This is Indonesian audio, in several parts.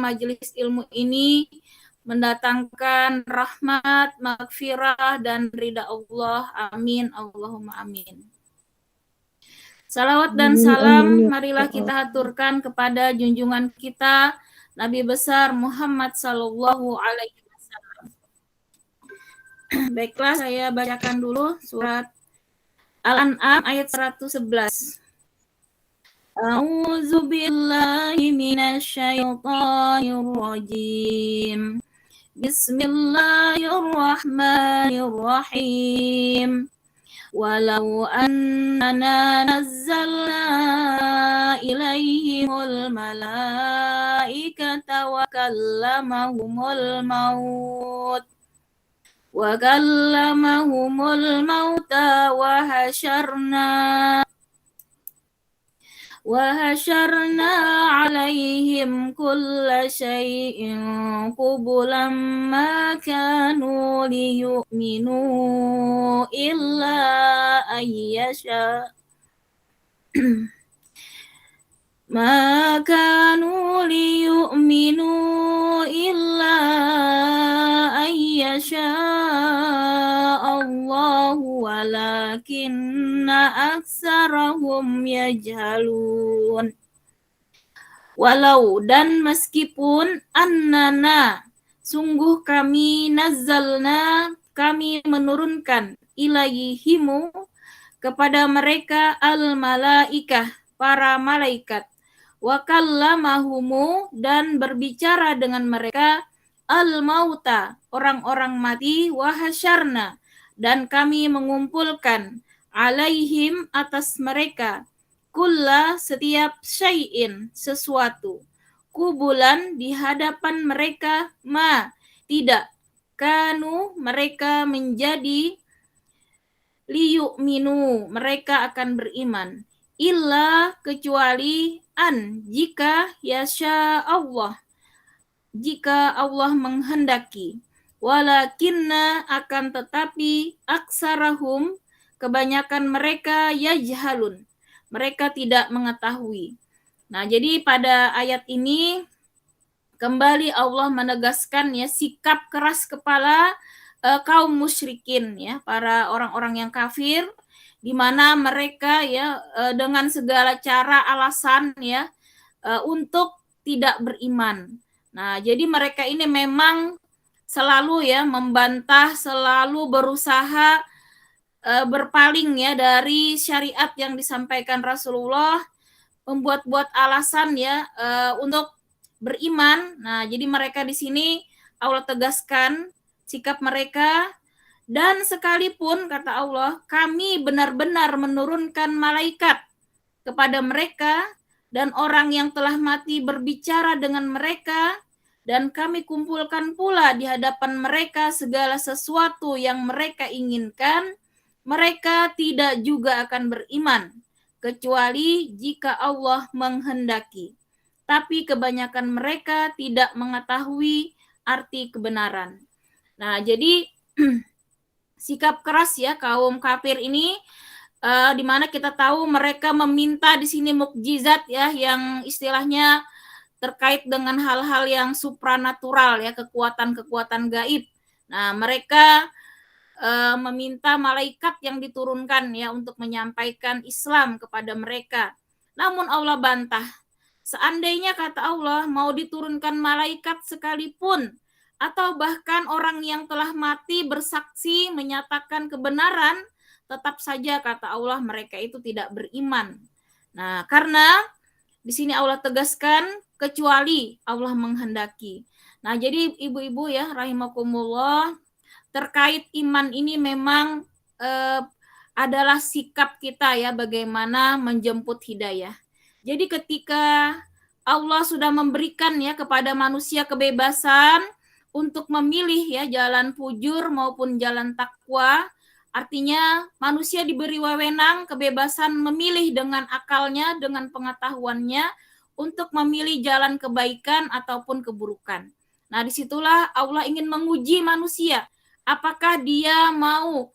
majelis ilmu ini mendatangkan rahmat, maghfirah, dan ridha Allah. Amin. Allahumma amin. Salawat dan salam marilah kita haturkan kepada junjungan kita Nabi besar Muhammad sallallahu alaihi wasallam. Baiklah, saya bacakan dulu surat Al-An'am ayat 111. A'udzu billahi minasy syaithanir rajim. Bismillahirrahmanirrahim. Walau annana nazzalna ilaihimul malaikata wa kallamahumul mauta wa hasyarna alaihim kulla syai'in qubulan ma kanu liyu'minu illa ayyasha ma kanu liyu'minu illa ayyasha Allahu walakinna aktsarahum yajhalun. Walau dan meskipun annana sungguh kami nazzalna kami menurunkan ilaihimu kepada mereka al malaikah para malaikat wa kallamahumu dan berbicara dengan mereka al mauta orang-orang mati wa hasyarna dan kami mengumpulkan alaihim atas mereka kulla setiap syai'in sesuatu kubulan di hadapan mereka ma tidak kanu mereka menjadi liyu'minu mereka akan beriman illa kecuali an jika yasha Allah jika Allah menghendaki walakinna akan tetapi aksarahum kebanyakan mereka yajhalun mereka tidak mengetahui. Nah, jadi pada ayat ini kembali Allah menegaskan ya sikap keras kepala kaum musyrikin ya, para orang-orang yang kafir di mana mereka ya dengan segala cara alasan ya untuk tidak beriman. Nah, jadi mereka ini memang selalu ya membantah, selalu berusaha berpaling ya dari syariat yang disampaikan Rasulullah, membuat-buat alasan ya untuk beriman. Nah, jadi mereka di sini Allah tegaskan sikap mereka dan sekalipun kata Allah, kami benar-benar menurunkan malaikat kepada mereka dan orang yang telah mati berbicara dengan mereka dan kami kumpulkan pula di hadapan mereka segala sesuatu yang mereka inginkan, mereka tidak juga akan beriman, kecuali jika Allah menghendaki. Tapi kebanyakan mereka tidak mengetahui arti kebenaran. Nah, jadi sikap keras ya kaum kafir ini, di mana kita tahu mereka meminta di sini mukjizat ya, yang istilahnya terkait dengan hal-hal yang supranatural ya, kekuatan-kekuatan gaib. Nah, mereka meminta malaikat yang diturunkan ya untuk menyampaikan Islam kepada mereka. Namun Allah bantah. Seandainya kata Allah mau diturunkan malaikat sekalipun atau bahkan orang yang telah mati bersaksi menyatakan kebenaran, tetap saja kata Allah mereka itu tidak beriman. Nah, karena di sini Allah tegaskan kecuali Allah menghendaki. Nah, jadi ibu-ibu ya rahimakumullah, terkait iman ini memang adalah sikap kita ya bagaimana menjemput hidayah. Jadi ketika Allah sudah memberikan ya kepada manusia kebebasan untuk memilih ya jalan fujur maupun jalan takwa, artinya manusia diberi wewenang kebebasan memilih dengan akalnya, dengan pengetahuannya untuk memilih jalan kebaikan ataupun keburukan. Nah, disitulah Allah ingin menguji manusia. Apakah dia mau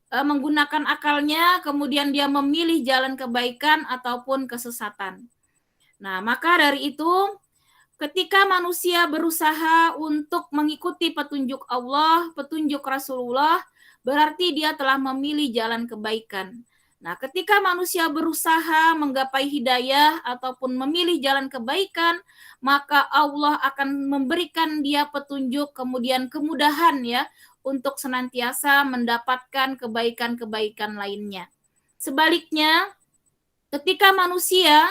menggunakan akalnya, kemudian dia memilih jalan kebaikan ataupun kesesatan. Nah, maka dari itu ketika manusia berusaha untuk mengikuti petunjuk Allah, petunjuk Rasulullah, berarti dia telah memilih jalan kebaikan. Nah, ketika manusia berusaha menggapai hidayah ataupun memilih jalan kebaikan, maka Allah akan memberikan dia petunjuk, kemudian kemudahan ya untuk senantiasa mendapatkan kebaikan-kebaikan lainnya. Sebaliknya, ketika manusia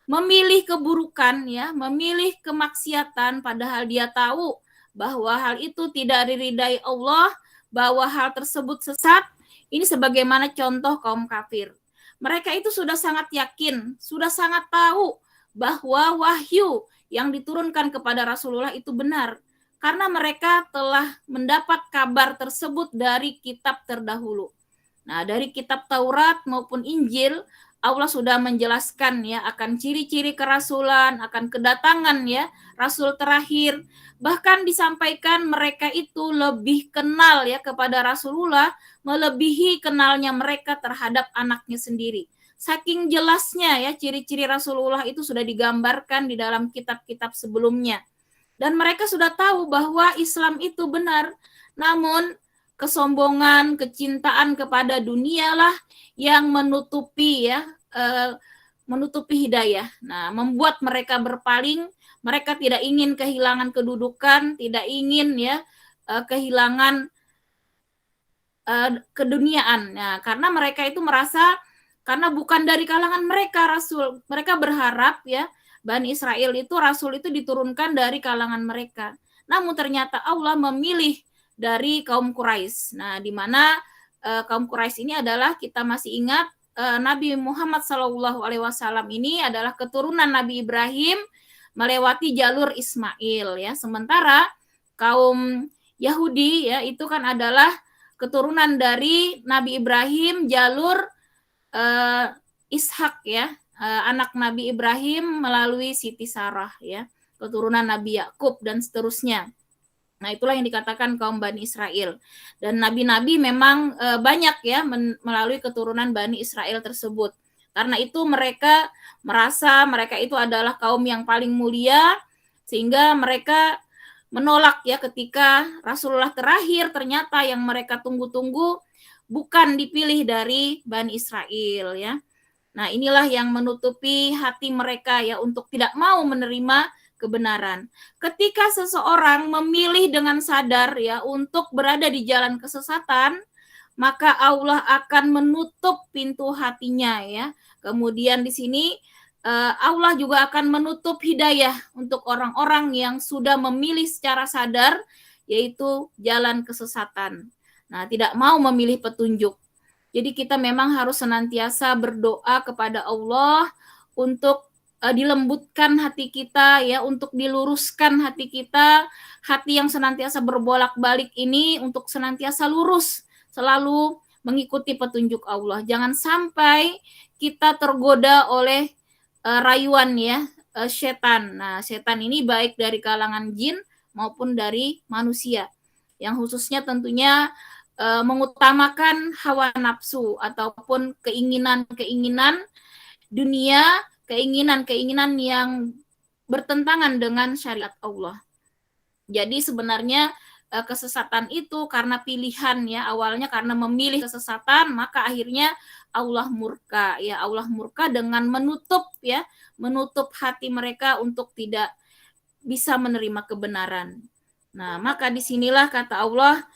memilih keburukan ya, memilih kemaksiatan padahal dia tahu bahwa hal itu tidak diridai Allah, bahwa hal tersebut sesat, ini sebagaimana contoh kaum kafir. Mereka itu sudah sangat yakin, sudah sangat tahu bahwa wahyu yang diturunkan kepada Rasulullah itu benar, karena mereka telah mendapat kabar tersebut dari kitab terdahulu. Nah, dari kitab Taurat maupun Injil, Allah sudah menjelaskan ya akan ciri-ciri kerasulan, akan kedatangan ya rasul terakhir. Bahkan disampaikan mereka itu lebih kenal ya kepada Rasulullah, melebihi kenalnya mereka terhadap anaknya sendiri. Saking jelasnya ya ciri-ciri Rasulullah itu sudah digambarkan di dalam kitab-kitab sebelumnya. Dan mereka sudah tahu bahwa Islam itu benar. Namun kesombongan, kecintaan kepada dunia lah yang menutupi ya menutupi hidayah. Nah, membuat mereka berpaling, mereka tidak ingin kehilangan kedudukan, tidak ingin ya kehilangan keduniaan. Nah, karena mereka itu merasa karena bukan dari kalangan mereka rasul, mereka berharap ya Bani Israel itu rasul itu diturunkan dari kalangan mereka. Namun ternyata Allah memilih dari kaum Quraisy. Nah, di mana kaum Quraisy ini adalah kita masih ingat Nabi Muhammad SAW ini adalah keturunan Nabi Ibrahim melewati jalur Ismail ya. Sementara kaum Yahudi ya itu kan adalah keturunan dari Nabi Ibrahim jalur Ishak ya, anak Nabi Ibrahim melalui Siti Sarah ya, keturunan Nabi Yakub dan seterusnya. Nah, itulah yang dikatakan kaum Bani Israel. Dan nabi-nabi memang banyak ya melalui keturunan Bani Israel tersebut. Karena itu mereka merasa mereka itu adalah kaum yang paling mulia, sehingga mereka menolak ya ketika Rasulullah terakhir ternyata yang mereka tunggu-tunggu bukan dipilih dari Bani Israel ya. Nah, inilah yang menutupi hati mereka ya untuk tidak mau menerima kebenaran. Ketika seseorang memilih dengan sadar ya untuk berada di jalan kesesatan, maka Allah akan menutup pintu hatinya ya. Kemudian di sini Allah juga akan menutup hidayah untuk orang-orang yang sudah memilih secara sadar yaitu jalan kesesatan. Nah, tidak mau memilih petunjuk. Jadi kita memang harus senantiasa berdoa kepada Allah untuk dilembutkan hati kita ya, untuk diluruskan hati kita, hati yang senantiasa berbolak-balik ini untuk senantiasa lurus, selalu mengikuti petunjuk Allah. Jangan sampai kita tergoda oleh rayuan ya setan. Nah, setan ini baik dari kalangan jin maupun dari manusia. Yang khususnya tentunya mengutamakan hawa nafsu ataupun keinginan-keinginan dunia, keinginan-keinginan yang bertentangan dengan syariat Allah. Jadi sebenarnya kesesatan itu karena pilihan ya, awalnya karena memilih kesesatan, maka akhirnya Allah murka ya, Allah murka dengan menutup ya, menutup hati mereka untuk tidak bisa menerima kebenaran. Nah, maka disinilah kata Allah,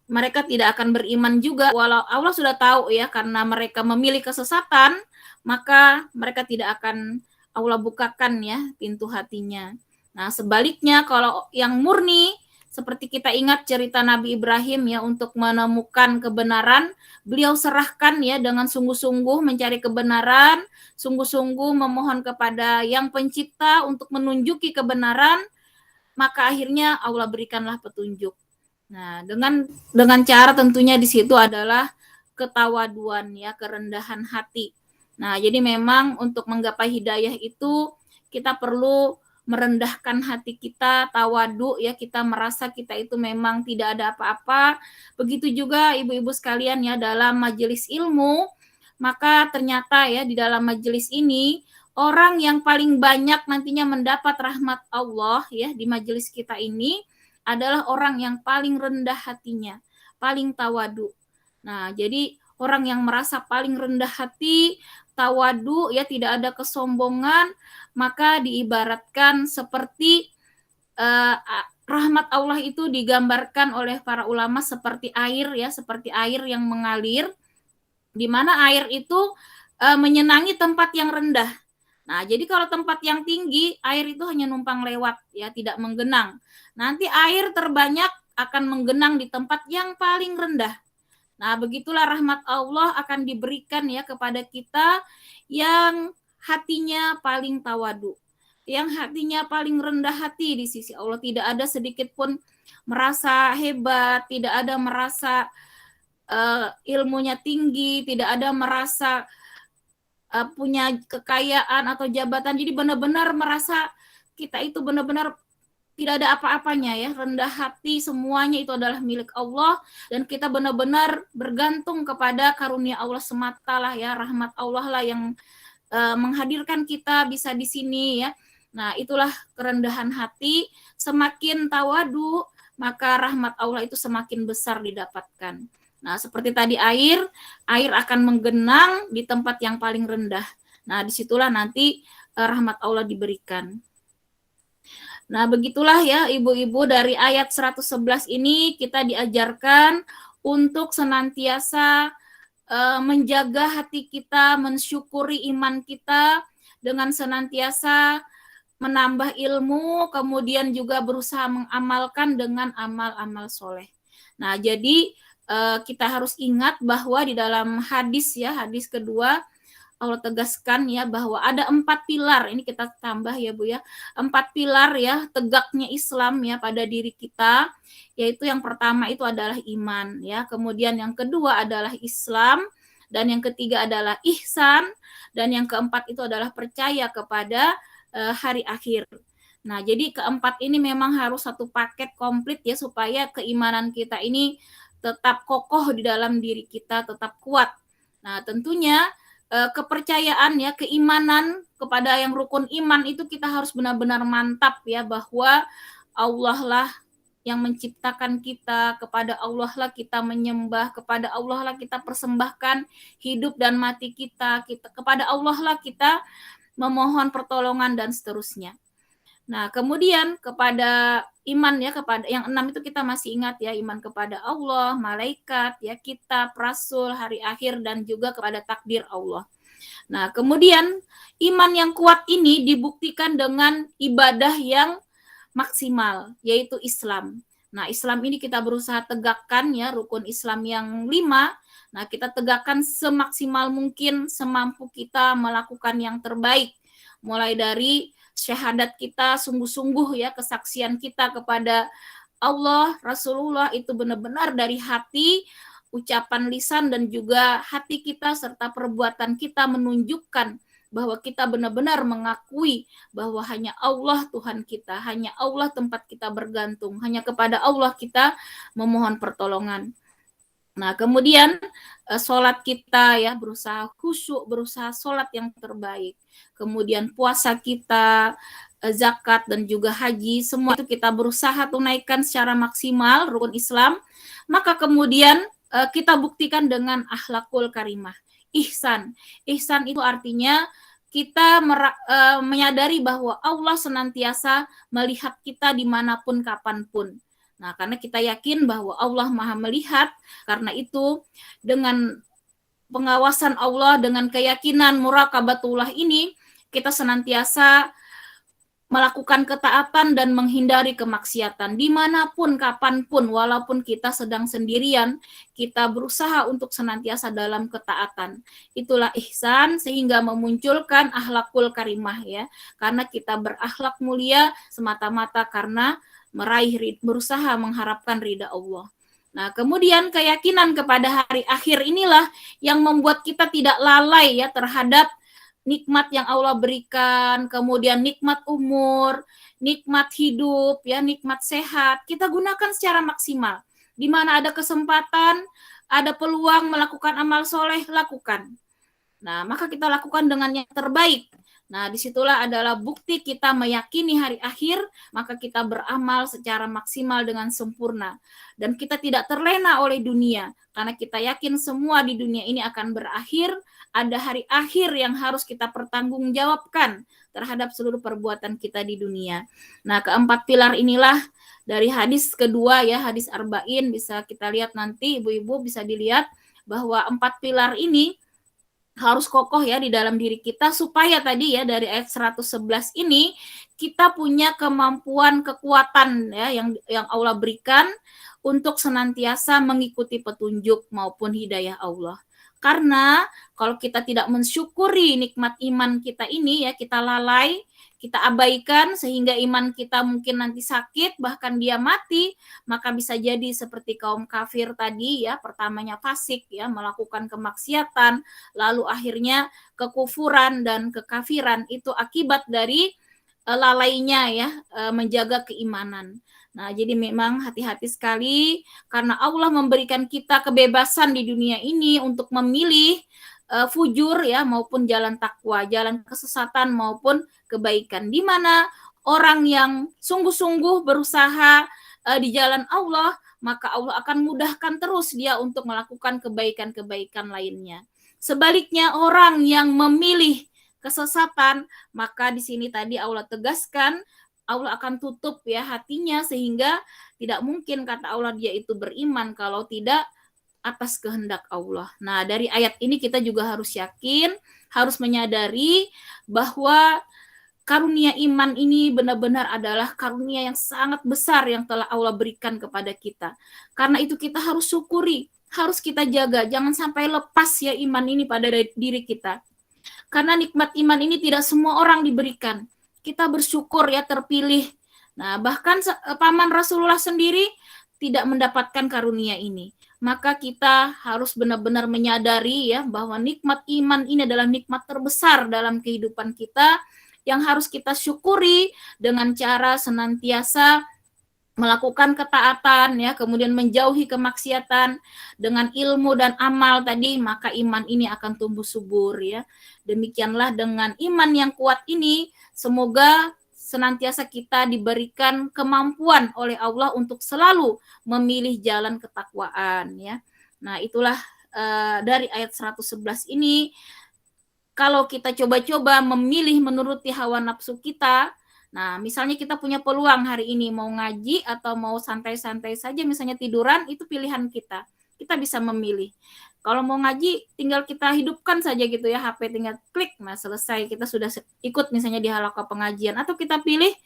mereka tidak akan beriman juga walau Allah sudah tahu ya karena mereka memilih kesesatan maka mereka tidak akan Allah bukakan ya pintu hatinya. Nah, sebaliknya kalau yang murni seperti kita ingat cerita Nabi Ibrahim ya untuk menemukan kebenaran, beliau serahkan ya dengan sungguh-sungguh mencari kebenaran, sungguh-sungguh memohon kepada Yang Pencipta untuk menunjuki kebenaran, maka akhirnya Allah berikanlah petunjuk. Nah, dengan cara tentunya di situ adalah ketawaduan ya, kerendahan hati. Nah, jadi memang untuk menggapai hidayah itu kita perlu merendahkan hati kita, tawadu ya, kita merasa kita itu memang tidak ada apa-apa. Begitu juga ibu-ibu sekalian ya dalam majelis ilmu, maka ternyata ya di dalam majelis ini orang yang paling banyak nantinya mendapat rahmat Allah ya di majelis kita ini adalah orang yang paling rendah hatinya, paling tawadu. Nah, jadi orang yang merasa paling rendah hati, tawadu ya, tidak ada kesombongan, maka diibaratkan seperti rahmat Allah itu digambarkan oleh para ulama seperti air ya, seperti air yang mengalir, di mana air itu menyenangi tempat yang rendah. Nah, jadi kalau tempat yang tinggi, air itu hanya numpang lewat ya, tidak menggenang. Nanti air terbanyak akan menggenang di tempat yang paling rendah. Nah, begitulah rahmat Allah akan diberikan ya kepada kita yang hatinya paling tawadu, yang hatinya paling rendah hati di sisi Allah. Tidak ada sedikit pun merasa hebat, tidak ada merasa ilmunya tinggi, tidak ada merasa punya kekayaan atau jabatan. Jadi benar-benar merasa kita itu benar-benar tidak ada apa-apanya ya, rendah hati, semuanya itu adalah milik Allah dan kita benar-benar bergantung kepada karunia Allah semata lah ya, rahmat Allah lah yang menghadirkan kita bisa di sini ya. Nah, itulah kerendahan hati, semakin tawadu maka rahmat Allah itu semakin besar didapatkan. Nah, seperti tadi air akan menggenang di tempat yang paling rendah. Nah, disitulah nanti rahmat Allah diberikan. Nah, begitulah ya ibu-ibu, dari ayat 111 ini kita diajarkan untuk senantiasa menjaga hati kita, mensyukuri iman kita dengan senantiasa menambah ilmu, kemudian juga berusaha mengamalkan dengan amal-amal soleh. Nah, jadi kita harus ingat bahwa di dalam hadis ya, hadis kedua, Allah tegaskan ya bahwa ada 4 pilar, ini kita tambah ya Bu ya, 4 pilar ya tegaknya Islam ya pada diri kita, yaitu yang pertama itu adalah iman ya, kemudian yang kedua adalah Islam, dan yang ketiga adalah ihsan, dan yang keempat itu adalah percaya kepada hari akhir. Nah, jadi keempat ini memang harus satu paket komplit ya, supaya keimanan kita ini tetap kokoh di dalam diri kita, tetap kuat. Nah, tentunya kepercayaan ya, keimanan kepada yang rukun iman itu kita harus benar-benar mantap ya, bahwa Allah lah yang menciptakan kita, kepada Allah lah kita menyembah, kepada Allah lah kita persembahkan hidup dan mati kita kepada Allah lah kita memohon pertolongan dan seterusnya. Nah, kemudian kepada iman ya, kepada yang 6 itu kita masih ingat ya, iman kepada Allah, malaikat, ya, kitab, rasul, hari akhir, dan juga kepada takdir Allah. Nah, kemudian iman yang kuat ini dibuktikan dengan ibadah yang maksimal, yaitu Islam. Nah, Islam ini kita berusaha tegakkan ya, rukun Islam yang 5. Nah, kita tegakkan semaksimal mungkin, semampu kita melakukan yang terbaik. Mulai dari syahadat kita sungguh-sungguh ya, kesaksian kita kepada Allah, Rasulullah itu benar-benar dari hati, ucapan lisan dan juga hati kita serta perbuatan kita menunjukkan bahwa kita benar-benar mengakui bahwa hanya Allah Tuhan kita, hanya Allah tempat kita bergantung, hanya kepada Allah kita memohon pertolongan. Nah, kemudian sholat kita ya, berusaha khusyuk, berusaha sholat yang terbaik. Kemudian puasa kita, zakat dan juga haji, semua itu kita berusaha tunaikan secara maksimal rukun Islam. Maka kemudian kita buktikan dengan akhlakul karimah, ihsan. Ihsan itu artinya kita menyadari bahwa Allah senantiasa melihat kita dimanapun kapanpun. Nah, karena kita yakin bahwa Allah Maha melihat, karena itu dengan pengawasan Allah, dengan keyakinan muraqabatullah ini, kita senantiasa melakukan ketaatan dan menghindari kemaksiatan dimanapun, kapanpun, walaupun kita sedang sendirian, kita berusaha untuk senantiasa dalam ketaatan. Itulah ihsan, sehingga memunculkan akhlakul karimah ya, karena kita berakhlak mulia semata-mata karena berusaha mengharapkan ridha Allah. Nah, kemudian keyakinan kepada hari akhir inilah yang membuat kita tidak lalai ya terhadap nikmat yang Allah berikan, kemudian nikmat umur, nikmat hidup, ya, nikmat sehat, kita gunakan secara maksimal. Di mana ada kesempatan, ada peluang melakukan amal soleh, lakukan. Nah, maka kita lakukan dengan yang terbaik. Nah, disitulah adalah bukti kita meyakini hari akhir, maka kita beramal secara maksimal dengan sempurna. Dan kita tidak terlena oleh dunia, karena kita yakin semua di dunia ini akan berakhir, ada hari akhir yang harus kita pertanggungjawabkan terhadap seluruh perbuatan kita di dunia. Nah, keempat pilar inilah dari hadis kedua ya, hadis Arba'in, bisa kita lihat nanti, ibu-ibu bisa dilihat bahwa 4 pilar ini harus kokoh ya di dalam diri kita supaya tadi ya dari ayat 111 ini kita punya kemampuan kekuatan ya yang Allah berikan untuk senantiasa mengikuti petunjuk maupun hidayah Allah. Karena kalau kita tidak mensyukuri nikmat iman kita ini ya, kita lalai, kita abaikan sehingga iman kita mungkin nanti sakit, bahkan dia mati, maka bisa jadi seperti kaum kafir tadi ya, pertamanya fasik ya, melakukan kemaksiatan, lalu akhirnya kekufuran dan kekafiran itu akibat dari lalainya ya menjaga keimanan. Nah, jadi memang hati-hati sekali karena Allah memberikan kita kebebasan di dunia ini untuk memilih fujur ya maupun jalan takwa, jalan kesesatan maupun kebaikan. Di mana orang yang sungguh-sungguh berusaha di jalan Allah, maka Allah akan mudahkan terus dia untuk melakukan kebaikan-kebaikan lainnya. Sebaliknya orang yang memilih kesesatan, maka di sini tadi Allah tegaskan Allah akan tutup ya hatinya sehingga tidak mungkin kata Allah dia itu beriman kalau tidak atas kehendak Allah. Nah, dari ayat ini kita juga harus yakin, harus menyadari bahwa karunia iman ini benar-benar adalah karunia yang sangat besar yang telah Allah berikan kepada kita. Karena itu kita harus syukuri, harus kita jaga, jangan sampai lepas ya iman ini pada diri kita. Karena nikmat iman ini tidak semua orang diberikan. Kita bersyukur ya terpilih. Nah, bahkan paman Rasulullah sendiri tidak mendapatkan karunia ini. Maka kita harus benar-benar menyadari ya bahwa nikmat iman ini adalah nikmat terbesar dalam kehidupan kita yang harus kita syukuri dengan cara senantiasa melakukan ketaatan ya, kemudian menjauhi kemaksiatan dengan ilmu dan amal tadi, maka iman ini akan tumbuh subur ya. Demikianlah dengan iman yang kuat ini, semoga senantiasa kita diberikan kemampuan oleh Allah untuk selalu memilih jalan ketakwaan ya. Nah, itulah dari ayat 111 ini kalau kita coba-coba memilih menuruti hawa nafsu kita. Nah, misalnya kita punya peluang hari ini mau ngaji atau mau santai-santai saja, misalnya tiduran, itu pilihan kita. Kita bisa memilih. Kalau mau ngaji, tinggal kita hidupkan saja gitu ya, HP tinggal klik, nah selesai. Kita sudah ikut misalnya di halaqah pengajian. Atau kita pilih,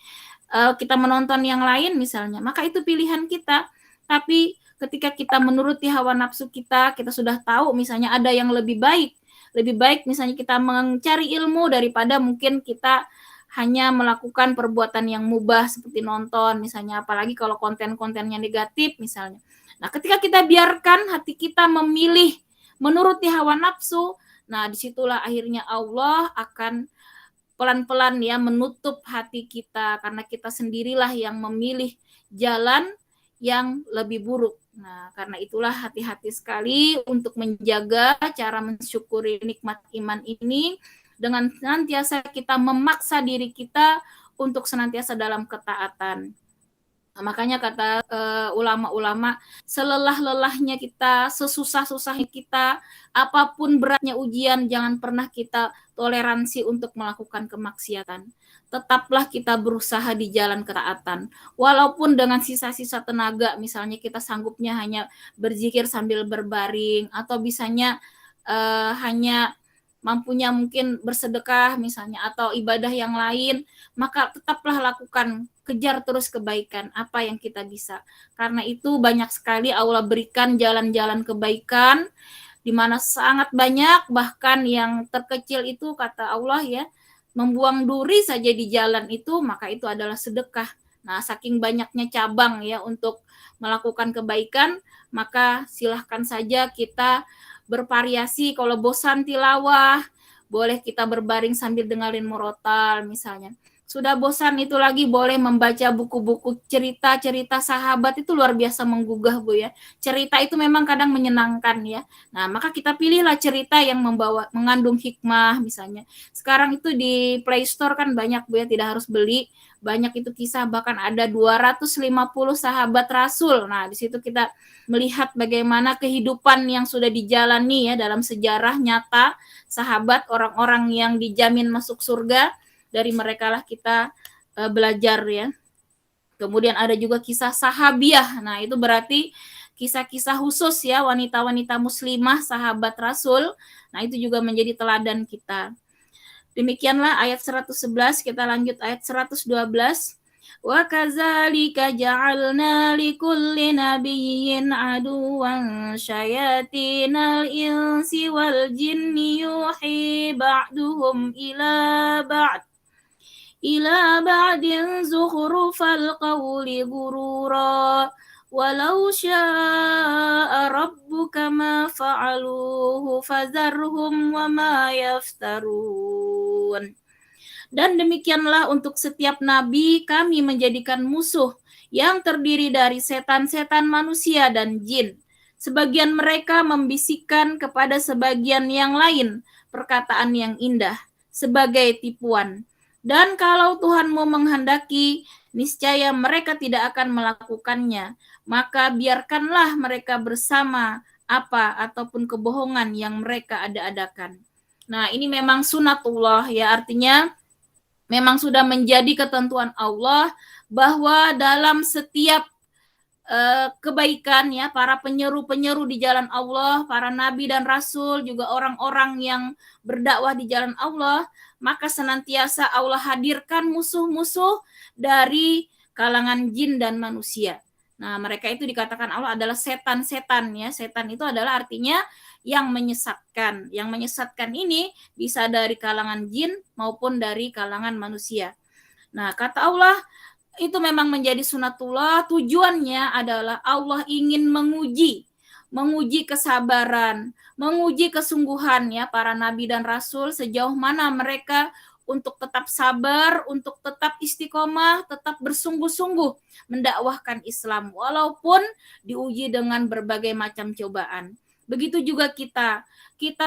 kita menonton yang lain misalnya. Maka itu pilihan kita. Tapi ketika kita menuruti hawa nafsu kita, kita sudah tahu misalnya ada yang lebih baik. Lebih baik misalnya kita mencari ilmu daripada mungkin kita hanya melakukan perbuatan yang mubah seperti nonton misalnya, apalagi kalau konten-kontennya negatif misalnya. Nah, ketika kita biarkan hati kita memilih menuruti hawa nafsu, nah disitulah akhirnya Allah akan pelan-pelan ya menutup hati kita karena kita sendirilah yang memilih jalan yang lebih buruk. Nah, karena itulah hati-hati sekali untuk menjaga cara mensyukuri nikmat iman ini dengan senantiasa kita memaksa diri kita untuk senantiasa dalam ketaatan. Nah, makanya kata ulama-ulama, selelah-lelahnya kita, sesusah-susahnya kita, apapun beratnya ujian, jangan pernah kita toleransi untuk melakukan kemaksiatan. Tetaplah kita berusaha di jalan ketaatan. Walaupun dengan sisa-sisa tenaga, misalnya kita sanggupnya hanya berzikir sambil berbaring, atau bisanya hanya mampunya mungkin bersedekah misalnya atau ibadah yang lain, maka tetaplah lakukan, kejar terus kebaikan apa yang kita bisa. Karena itu banyak sekali Allah berikan jalan-jalan kebaikan di mana sangat banyak, bahkan yang terkecil itu kata Allah ya, membuang duri saja di jalan itu maka itu adalah sedekah. Nah, saking banyaknya cabang ya untuk melakukan kebaikan, maka silahkan saja kita bervariasi. Kalau bosan tilawah, boleh kita berbaring sambil dengerin murotal misalnya. sudah bosan itu lagi boleh membaca buku-buku cerita-cerita sahabat, itu luar biasa menggugah Bu ya. Cerita itu memang kadang menyenangkan ya. Nah, maka kita pilihlah cerita yang mengandung hikmah misalnya. Sekarang itu di Play Store kan banyak Bu ya, tidak harus beli. Banyak itu kisah, bahkan ada 250 sahabat Rasul. Nah, di situ kita melihat bagaimana kehidupan yang sudah dijalani ya dalam sejarah nyata sahabat, orang-orang yang dijamin masuk surga. Dari mereka lah kita belajar ya. Kemudian ada juga kisah sahabiah. Nah, itu berarti kisah-kisah khusus ya, wanita-wanita muslimah sahabat Rasul. Nah, itu juga menjadi teladan kita. Demikianlah ayat 111, kita lanjut ayat 112. Wa kadzalika ja'alna likulli nabiyyin aduwan syayatinal insi wal jinni yuhi ba'duhum ila ba'din zukhrufal qawli ghurura walau syaa rabbuka ma fa'aluhu fadharhum wa ma yaftarun. Dan demikianlah untuk setiap nabi kami menjadikan musuh yang terdiri dari setan-setan manusia dan jin. Sebagian mereka membisikkan kepada sebagian yang lain perkataan yang indah sebagai tipuan. Dan kalau Tuhanmu menghendaki, niscaya mereka tidak akan melakukannya. Maka biarkanlah mereka bersama apa ataupun kebohongan yang mereka ada-adakan. Nah, ini memang sunatullah ya, artinya memang sudah menjadi ketentuan Allah bahwa dalam setiap kebaikan ya, para penyeru-penyeru di jalan Allah, para nabi dan rasul, juga orang-orang yang berdakwah di jalan Allah, maka senantiasa Allah hadirkan musuh-musuh dari kalangan jin dan manusia. Nah, mereka itu dikatakan Allah adalah setan-setan ya. Setan itu adalah artinya yang menyesatkan. Yang menyesatkan ini bisa dari kalangan jin maupun dari kalangan manusia. Nah, kata Allah itu memang menjadi sunatullah. Tujuannya adalah Allah ingin menguji kesabaran, menguji kesungguhan ya para nabi dan rasul, sejauh mana mereka untuk tetap sabar, untuk tetap istiqomah, tetap bersungguh-sungguh mendakwahkan Islam walaupun diuji dengan berbagai macam cobaan. Begitu juga kita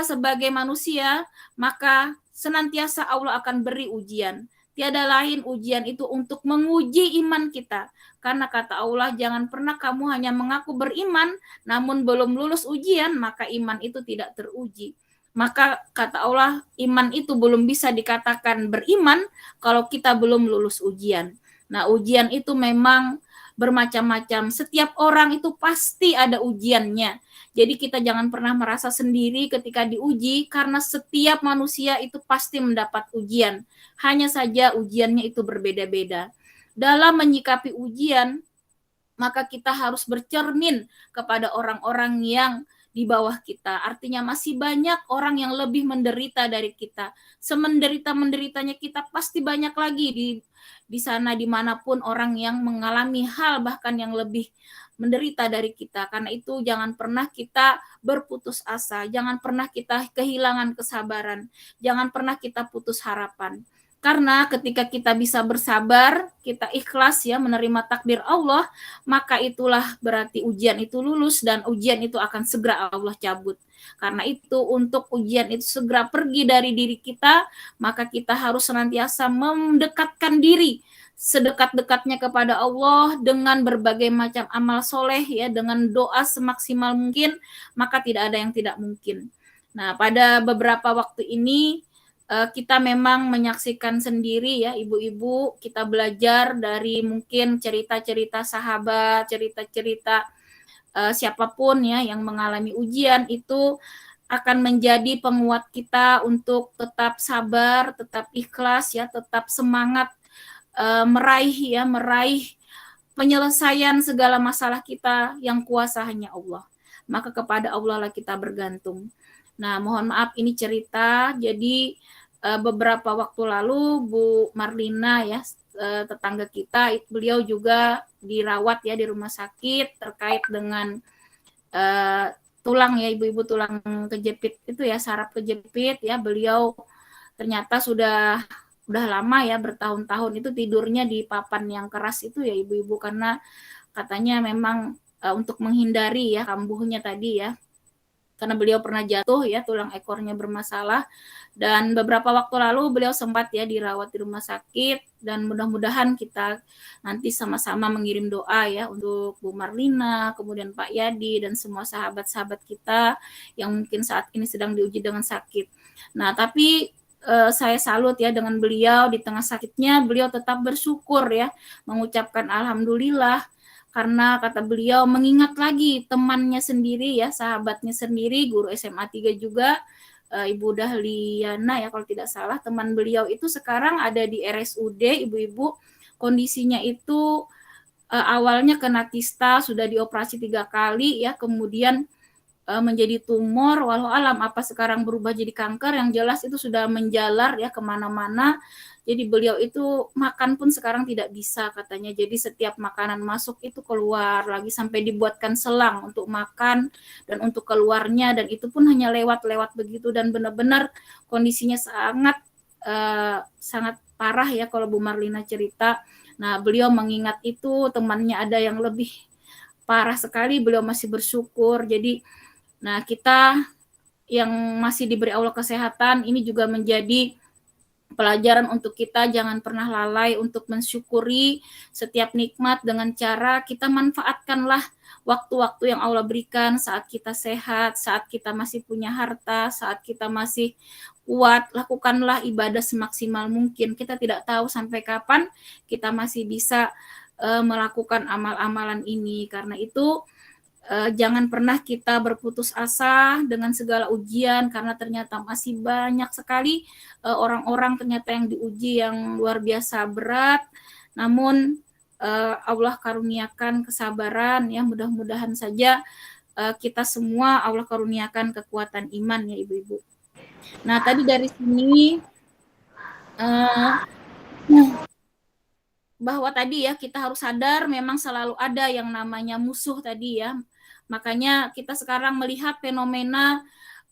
sebagai manusia, maka senantiasa Allah akan beri ujian. Tiada lain ujian itu untuk menguji iman kita. Karena kata Allah, jangan pernah kamu hanya mengaku beriman, namun belum lulus ujian, maka iman itu tidak teruji. Maka kata Allah, iman itu belum bisa dikatakan beriman kalau kita belum lulus ujian. Nah, ujian itu memang bermacam-macam. Setiap orang itu pasti ada ujiannya. Jadi kita jangan pernah merasa sendiri ketika diuji, karena setiap manusia itu pasti mendapat ujian. Hanya saja ujiannya itu berbeda-beda. Dalam menyikapi ujian, maka kita harus bercermin kepada orang-orang yang di bawah kita. Artinya masih banyak orang yang lebih menderita dari kita. Semenderita-menderitanya kita, pasti banyak lagi di sana dimanapun orang yang mengalami hal bahkan yang lebih menderita dari kita. Karena itu jangan pernah kita berputus asa, jangan pernah kita kehilangan kesabaran, jangan pernah kita putus harapan. Karena ketika kita bisa bersabar, kita ikhlas ya menerima takdir Allah, maka itulah berarti ujian itu lulus dan ujian itu akan segera Allah cabut. Karena itu untuk ujian itu segera pergi dari diri kita, maka kita harus senantiasa mendekatkan diri sedekat-dekatnya kepada Allah dengan berbagai macam amal soleh ya, dengan doa semaksimal mungkin, maka tidak ada yang tidak mungkin. Nah, pada beberapa waktu ini kita memang menyaksikan sendiri ya ibu-ibu, kita belajar dari mungkin cerita-cerita sahabat, cerita-cerita siapapun ya yang mengalami ujian, itu akan menjadi penguat kita untuk tetap sabar, tetap ikhlas ya, tetap semangat meraih penyelesaian segala masalah kita, yang kuasa hanya Allah. Maka kepada Allah lah kita bergantung. Nah, mohon maaf ini cerita. Jadi beberapa waktu lalu Bu Marlina ya, tetangga kita, beliau juga dirawat ya di rumah sakit terkait dengan tulang ya, ibu-ibu, tulang kejepit itu ya, saraf kejepit ya. Beliau ternyata sudah udah lama ya, bertahun-tahun itu tidurnya di papan yang keras itu ya ibu-ibu, karena katanya memang untuk menghindari ya kambuhnya tadi ya, karena beliau pernah jatuh ya, tulang ekornya bermasalah, dan beberapa waktu lalu beliau sempat ya dirawat di rumah sakit, dan mudah-mudahan kita nanti sama-sama mengirim doa ya untuk Bu Marlina, kemudian Pak Yadi, dan semua sahabat-sahabat kita yang mungkin saat ini sedang diuji dengan sakit. Nah, tapi saya salut ya dengan beliau, di tengah sakitnya beliau tetap bersyukur ya, mengucapkan alhamdulillah, karena kata beliau mengingat lagi temannya sendiri ya, sahabatnya sendiri, guru SMA 3 juga, Ibu Dahliana ya kalau tidak salah, teman beliau itu sekarang ada di RSUD, ibu-ibu, kondisinya itu awalnya kena kista, sudah dioperasi 3 kali ya, kemudian menjadi tumor, walau alam apa sekarang berubah jadi kanker, yang jelas itu sudah menjalar ya kemana-mana. Jadi beliau itu makan pun sekarang tidak bisa katanya, jadi setiap makanan masuk itu keluar lagi, sampai dibuatkan selang untuk makan dan untuk keluarnya, dan itu pun hanya lewat-lewat begitu, dan benar-benar kondisinya sangat sangat parah ya kalau Bu Marlina cerita. Nah, beliau mengingat itu, temannya ada yang lebih parah sekali, beliau masih bersyukur. Jadi nah, kita yang masih diberi Allah kesehatan ini juga menjadi pelajaran untuk kita, jangan pernah lalai untuk mensyukuri setiap nikmat dengan cara kita manfaatkanlah waktu-waktu yang Allah berikan saat kita sehat, saat kita masih punya harta, saat kita masih kuat, lakukanlah ibadah semaksimal mungkin. Kita tidak tahu sampai kapan kita masih bisa melakukan amal-amalan ini. Karena itu jangan pernah kita berputus asa dengan segala ujian, karena ternyata masih banyak sekali orang-orang ternyata yang diuji yang luar biasa berat, namun Allah karuniakan kesabaran ya, mudah-mudahan saja kita semua Allah karuniakan kekuatan iman ya ibu-ibu. Nah, tadi dari sini bahwa tadi ya kita harus sadar memang selalu ada yang namanya musuh tadi ya. Makanya kita sekarang melihat fenomena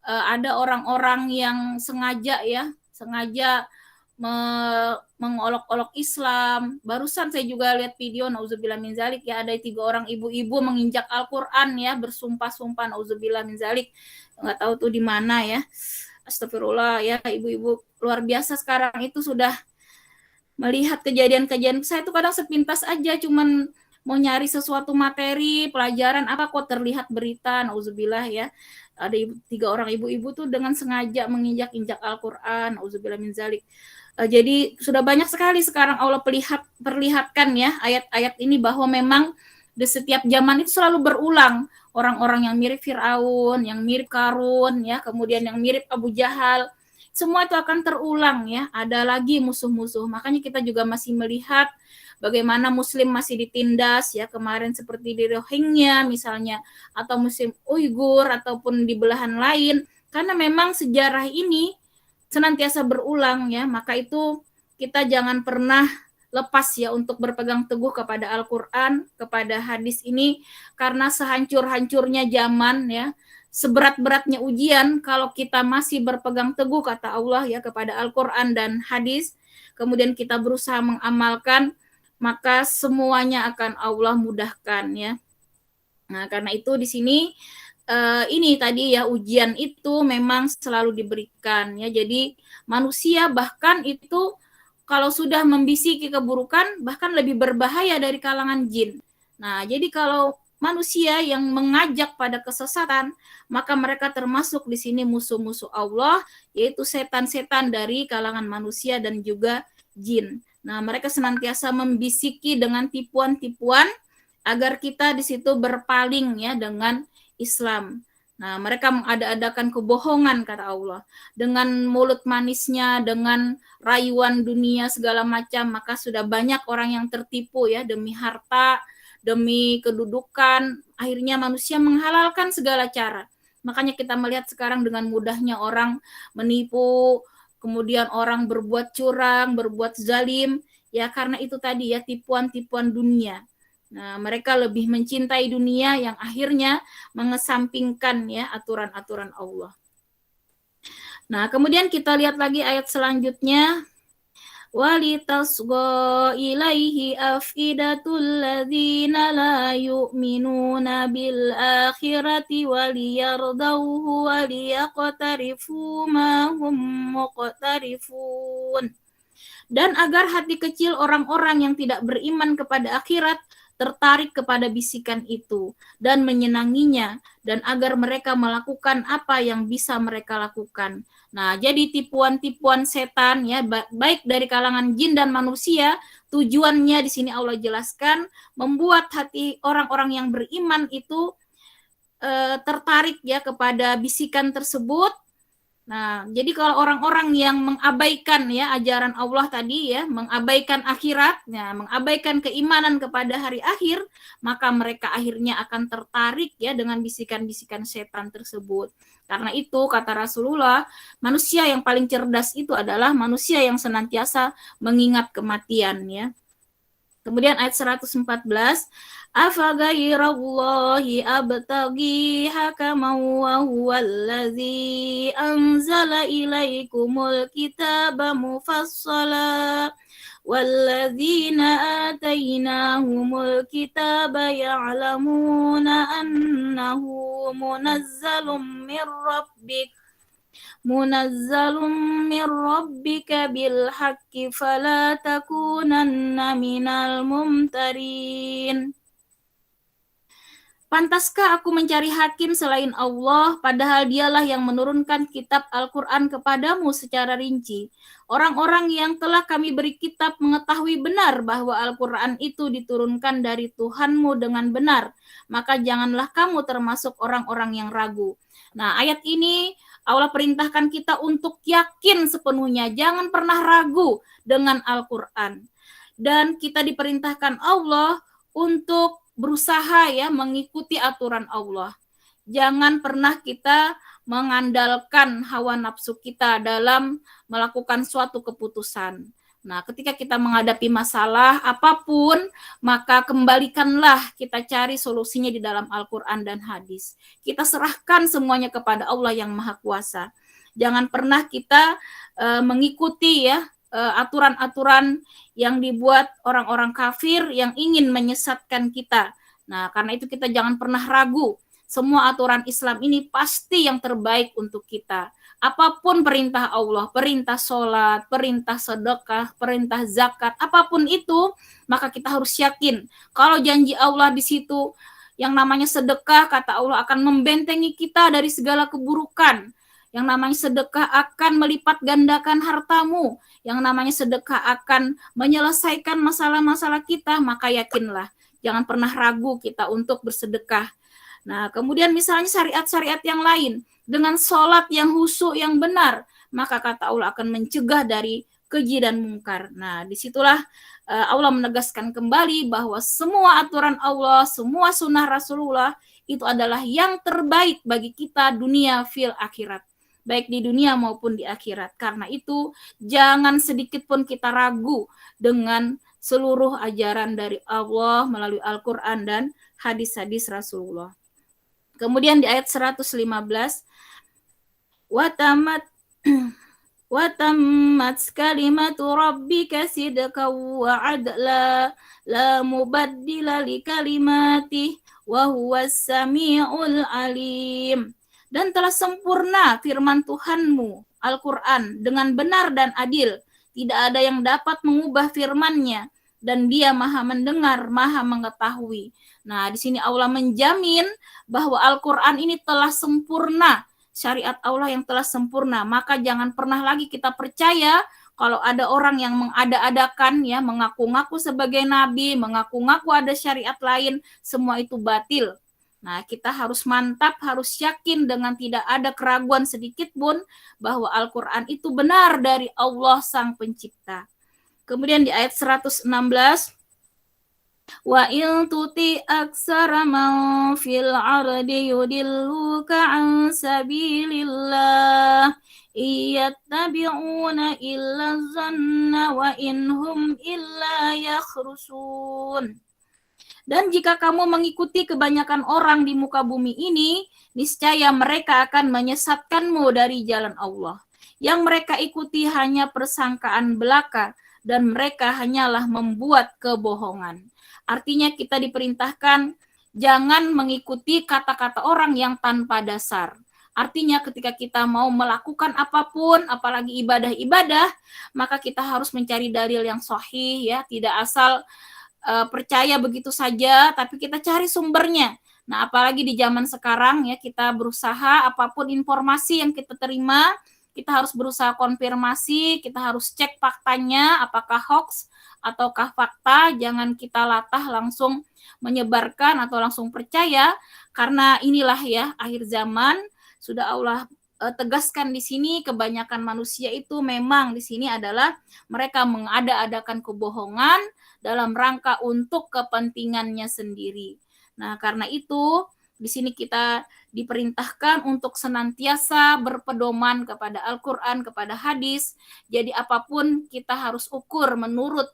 ada orang-orang yang sengaja ya, sengaja mengolok-olok Islam. Barusan saya juga lihat video, nauzubillah min zalik ya, ada 3 orang ibu-ibu menginjak Al-Qur'an ya, bersumpah-sumpah, nauzubillah min zalik. Enggak tahu tuh di mana ya. Astagfirullah ya, ibu-ibu luar biasa sekarang itu sudah melihat kejadian-kejadian. Saya tuh kadang sepintas aja cuman mau nyari sesuatu materi, pelajaran apa kok terlihat berita, nauzubillah ya. Ada 3 orang ibu-ibu tuh dengan sengaja menginjak-injak Al-Qur'an, nauzubillah min zalik. Jadi sudah banyak sekali sekarang Allah perlihatkan ya ayat-ayat ini, bahwa memang di setiap zaman itu selalu berulang orang-orang yang mirip Firaun, yang mirip Karun ya, kemudian yang mirip Abu Jahal. Semua itu akan terulang ya, ada lagi musuh-musuh. Makanya kita juga masih melihat bagaimana muslim masih ditindas ya, kemarin seperti di Rohingya misalnya, atau muslim Uighur ataupun di belahan lain, karena memang sejarah ini senantiasa berulang ya. Maka itu kita jangan pernah lepas ya untuk berpegang teguh kepada Al-Qur'an, kepada hadis ini, karena sehancur-hancurnya zaman ya, seberat-beratnya ujian, kalau kita masih berpegang teguh kata Allah ya kepada Al-Qur'an dan hadis, kemudian kita berusaha mengamalkan, maka semuanya akan Allah mudahkan ya. Nah, karena itu di sini ini tadi ya, ujian itu memang selalu diberikan ya. Jadi manusia bahkan itu kalau sudah membisiki keburukan bahkan lebih berbahaya dari kalangan jin. Nah, jadi kalau manusia yang mengajak pada kesesatan, maka mereka termasuk di sini musuh-musuh Allah, yaitu setan-setan dari kalangan manusia dan juga jin. Nah, mereka senantiasa membisiki dengan tipuan-tipuan agar kita di situ berpaling ya dengan Islam. Nah, mereka mengada-adakan kebohongan kata Allah. Dengan mulut manisnya, dengan rayuan dunia segala macam, maka sudah banyak orang yang tertipu ya, demi harta, demi kedudukan, akhirnya manusia menghalalkan segala cara. Makanya kita melihat sekarang dengan mudahnya orang menipu, kemudian orang berbuat curang, berbuat zalim, ya karena itu tadi ya, tipuan-tipuan dunia. Nah, mereka lebih mencintai dunia yang akhirnya mengesampingkan ya aturan-aturan Allah. Nah, kemudian kita lihat lagi ayat selanjutnya. walitasgha ilaihi afidatul ladzina la yu'minuna bil akhirati waliyardauhu waliyaqtarifu ma hum muqtarifun. Dan agar hati kecil orang-orang yang tidak beriman kepada akhirat tertarik kepada bisikan itu dan menyenanginya, dan agar mereka melakukan apa yang bisa mereka lakukan. Nah, jadi tipuan-tipuan setan ya, baik dari kalangan jin dan manusia, tujuannya di sini Allah jelaskan membuat hati orang-orang yang beriman itu tertarik ya kepada bisikan tersebut. Nah, jadi kalau orang-orang yang mengabaikan ya ajaran Allah tadi ya, mengabaikan akhirat, ya, mengabaikan keimanan kepada hari akhir, maka mereka akhirnya akan tertarik ya dengan bisikan-bisikan setan tersebut. Karena itu kata Rasulullah, manusia yang paling cerdas itu adalah manusia yang senantiasa mengingat kematian ya. Kemudian ayat 114, afa ghairallahi abtaghi hakaman wa huwallazi anzala ilaikumul kitaba mufassala walladzina atainahumul kitaba ya'lamuna annahu munazzalun min rabbika bil haqqi fala takunanna minal mumtarin. Pantaskah aku mencari hakim selain Allah, padahal dialah yang menurunkan kitab Al-Quran kepadamu secara rinci. Orang-orang yang telah kami beri kitab mengetahui benar bahwa Al-Quran itu diturunkan dari Tuhanmu dengan benar, maka janganlah kamu termasuk orang-orang yang ragu. Nah, ayat ini Allah perintahkan kita untuk yakin sepenuhnya, jangan pernah ragu dengan Al-Quran. Dan kita diperintahkan Allah untuk berusaha ya mengikuti aturan Allah. Jangan pernah kita mengandalkan hawa nafsu kita dalam melakukan suatu keputusan. Nah, ketika kita menghadapi masalah apapun, maka kembalikanlah kita cari solusinya di dalam Al-Quran dan hadis. Kita serahkan semuanya kepada Allah yang Maha Kuasa. Jangan pernah kita mengikuti ya aturan-aturan yang dibuat orang-orang kafir yang ingin menyesatkan kita. Nah, karena itu kita jangan pernah ragu. Semua aturan Islam ini pasti yang terbaik untuk kita. Apapun perintah Allah, perintah sholat, perintah sedekah, perintah zakat, apapun itu, maka kita harus yakin. Kalau janji Allah di situ, yang namanya sedekah, kata Allah akan membentengi kita dari segala keburukan. Yang namanya sedekah akan melipat gandakan hartamu. Yang namanya sedekah akan menyelesaikan masalah-masalah kita, maka yakinlah. Jangan pernah ragu kita untuk bersedekah. Nah, kemudian misalnya syariat-syariat yang lain, dengan sholat yang khusyuk yang benar, maka kata Allah akan mencegah dari keji dan mungkar. Nah, disitulah Allah menegaskan kembali bahwa semua aturan Allah, semua sunnah Rasulullah, itu adalah yang terbaik bagi kita dunia fil akhirat. Baik di dunia maupun di akhirat. Karena itu jangan sedikit pun kita ragu dengan seluruh ajaran dari Allah melalui Al-Quran dan hadis-hadis Rasulullah. Kemudian di ayat 115, watammat kalimatu rabbika sidqan wa adla la mubaddila li kalimatih wa huwas samiul alim. Dan telah sempurna firman Tuhanmu, Al-Quran, dengan benar dan adil. Tidak ada yang dapat mengubah firman-Nya, dan Dia Maha mendengar, Maha mengetahui. Nah, di sini Allah menjamin bahwa Al-Quran ini telah sempurna, syariat Allah yang telah sempurna. Maka jangan pernah lagi kita percaya kalau ada orang yang mengada-adakan, ya, mengaku-ngaku sebagai nabi, mengaku-ngaku ada syariat lain, semua itu batil. Nah, kita harus mantap, harus yakin dengan tidak ada keraguan sedikit pun bahwa Al-Quran itu benar dari Allah Sang Pencipta. Kemudian di ayat 116, wa in tuti aksara man fil ardi yudilluka an sabilillah iyattabi'una illa zanna wa inhum illa yakhrusun. Dan jika kamu mengikuti kebanyakan orang di muka bumi ini, niscaya mereka akan menyesatkanmu dari jalan Allah. Yang mereka ikuti hanya persangkaan belaka, dan mereka hanyalah membuat kebohongan. Artinya kita diperintahkan jangan mengikuti kata-kata orang yang tanpa dasar. Artinya ketika kita mau melakukan apapun, apalagi ibadah-ibadah, maka kita harus mencari dalil yang sahih ya, tidak asal percaya begitu saja, tapi kita cari sumbernya. Nah, apalagi di zaman sekarang ya, kita berusaha apapun informasi yang kita terima, kita harus berusaha konfirmasi, kita harus cek faktanya, apakah hoax ataukah fakta, jangan kita latah langsung menyebarkan atau langsung percaya, karena inilah ya akhir zaman, sudah Allah tegaskan di sini kebanyakan manusia itu memang di sini adalah mereka mengada-adakan kebohongan dalam rangka untuk kepentingannya sendiri. Nah, karena itu di sini kita diperintahkan untuk senantiasa berpedoman kepada Al-Qur'an, kepada hadis. Jadi apapun kita harus ukur menurut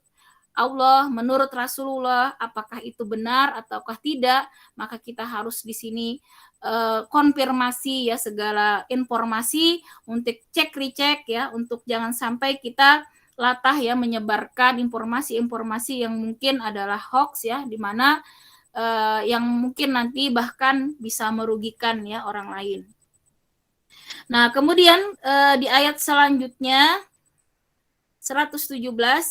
Allah, menurut Rasulullah, apakah itu benar ataukah tidak, maka kita harus di sini konfirmasi ya segala informasi untuk cek recheck ya, untuk jangan sampai kita latah ya menyebarkan informasi-informasi yang mungkin adalah hoax ya, di mana yang mungkin nanti bahkan bisa merugikan ya orang lain. Nah, kemudian di ayat selanjutnya 117,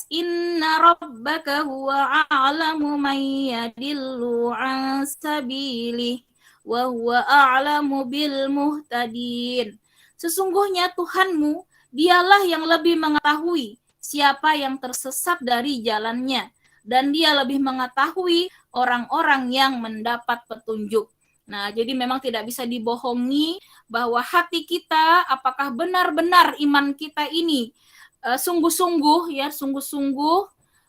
inna rabbaka huwa a'lamu man yadillu an sabilih wa huwa a'lamu bil muhtadin. Sesungguhnya Tuhanmu, dialah yang lebih mengetahui siapa yang tersesat dari jalannya, dan dia lebih mengetahui orang-orang yang mendapat petunjuk. Nah, jadi memang tidak bisa dibohongi bahwa hati kita, apakah benar-benar iman kita ini sungguh-sungguh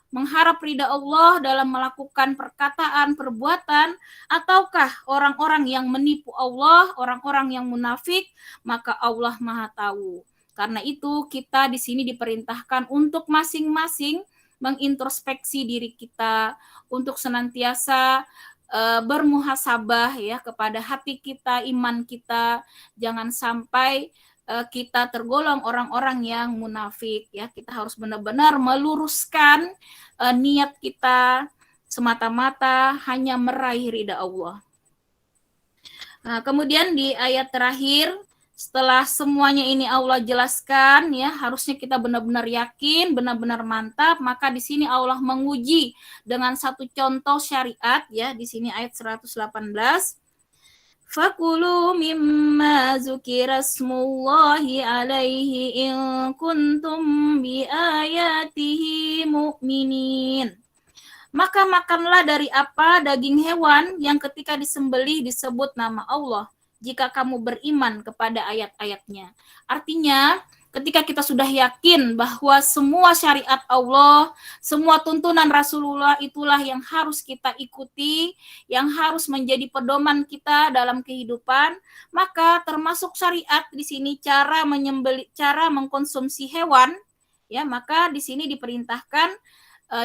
mengharap ridha Allah dalam melakukan perkataan, perbuatan, ataukah orang-orang yang menipu Allah, orang-orang yang munafik, maka Allah Maha tahu. Karena itu kita di sini diperintahkan untuk masing-masing mengintrospeksi diri kita, untuk senantiasa bermuhasabah ya kepada hati kita, iman kita, jangan sampai kita tergolong orang-orang yang munafik ya. Kita harus benar-benar meluruskan niat kita semata-mata hanya meraih ridha Allah. Nah, kemudian di ayat terakhir, setelah semuanya ini Allah jelaskan ya, harusnya kita benar-benar yakin, benar-benar mantap, maka di sini Allah menguji dengan satu contoh syariat ya, di sini ayat 118. Fakulu mimma zukira smullahi alaihi in kuntum bi ayatihi mu'minin. Maka makanlah dari apa daging hewan yang ketika disembelih disebut nama Allah, jika kamu beriman kepada ayat-ayatnya. Artinya, ketika kita sudah yakin bahwa semua syariat Allah, semua tuntunan Rasulullah itulah yang harus kita ikuti, yang harus menjadi pedoman kita dalam kehidupan, maka termasuk syariat di sini cara menyembelih, cara mengkonsumsi hewan, ya, maka di sini diperintahkan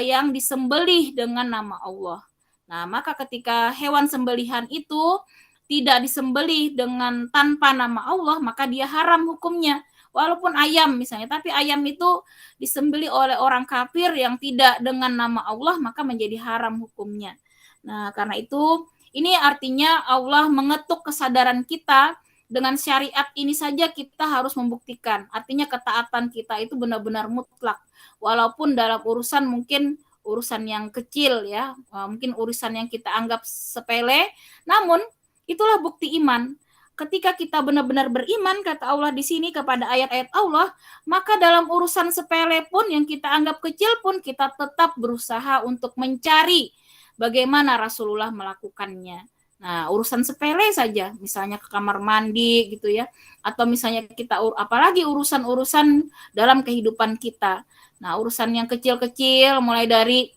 yang disembelih dengan nama Allah. Nah, maka ketika hewan sembelihan itu tidak disembelih dengan tanpa nama Allah, maka dia haram hukumnya. Walaupun ayam misalnya, tapi ayam itu disembelih oleh orang kafir yang tidak dengan nama Allah, maka menjadi haram hukumnya. Nah, karena itu ini artinya Allah mengetuk kesadaran kita. Dengan syariat ini saja kita harus membuktikan. Artinya ketaatan kita itu benar-benar mutlak. Walaupun dalam urusan mungkin urusan yang kecil ya, mungkin urusan yang kita anggap sepele, namun itulah bukti iman. Ketika kita benar-benar beriman, kata Allah di sini kepada ayat-ayat Allah, maka dalam urusan sepele pun yang kita anggap kecil pun kita tetap berusaha untuk mencari bagaimana Rasulullah melakukannya. Nah, urusan sepele saja, misalnya ke kamar mandi gitu ya, atau misalnya kita apalagi urusan-urusan dalam kehidupan kita. Nah, urusan yang kecil-kecil mulai dari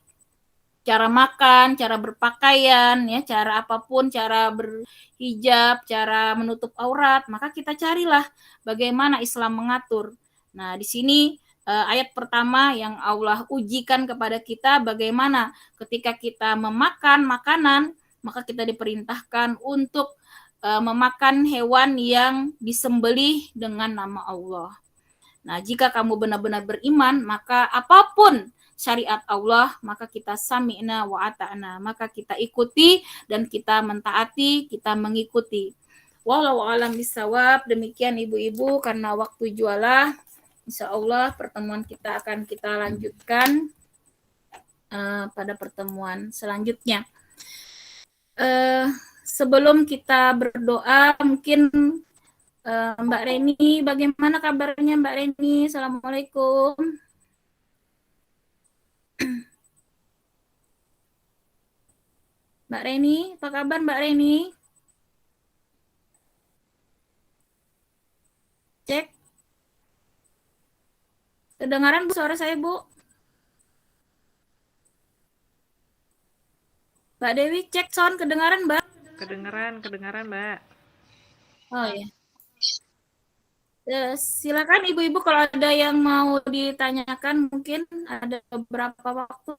cara makan, cara berpakaian, ya, cara apapun, cara berhijab, cara menutup aurat, maka kita carilah bagaimana Islam mengatur. Nah, di sini ayat pertama yang Allah ujikan kepada kita bagaimana ketika kita memakan makanan, maka kita diperintahkan untuk memakan hewan yang disembelih dengan nama Allah. Nah, jika kamu benar-benar beriman, maka apapun syariat Allah, maka kita sami'na wa ata'na, maka kita ikuti dan kita mentaati, kita mengikuti. Wallahu a'lam bishawab. Demikian ibu-ibu, karena waktu jualah. Insya Allah pertemuan kita akan kita lanjutkan pada pertemuan selanjutnya. Sebelum kita berdoa, mungkin Mbak Reni, bagaimana kabarnya Mbak Reni? Assalamualaikum. Mbak Reni, apa kabar Mbak Reni? Cek. Kedengaran Bu suara saya, Bu? Mbak Dewi, cek sound, kedengaran Mbak? Kedengaran Mbak. Oh ya. Silakan ibu-ibu kalau ada yang mau ditanyakan, mungkin ada beberapa waktu.